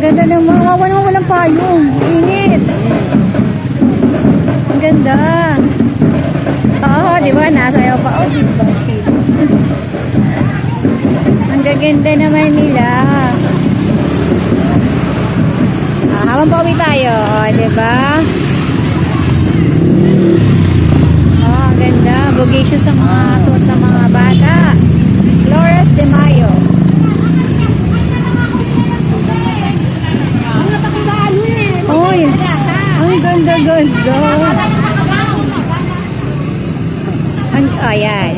ganda ng mga walang payong. Init. Ang ganda. Oo, di ba? Nasayaw pa. Oh, di ba? Ang gaganda naman nila. Habang pauwi tayo. Oh, di ba? Oh, ang ganda. Bogacious sa mga suot ng mga bata. Flores de Mayo. Oy, ang ganda-ganda. Ayan.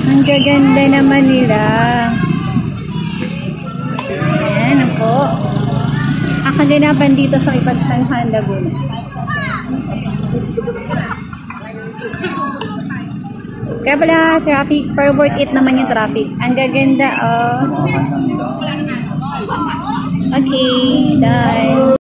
Ang gaganda naman nila. Ayan po. Ang kaganapan dito sa Ipagsanhan, Laguna. Kaya pala traffic, per worth it naman yung traffic. Ang gaganda, oh. Okay, done.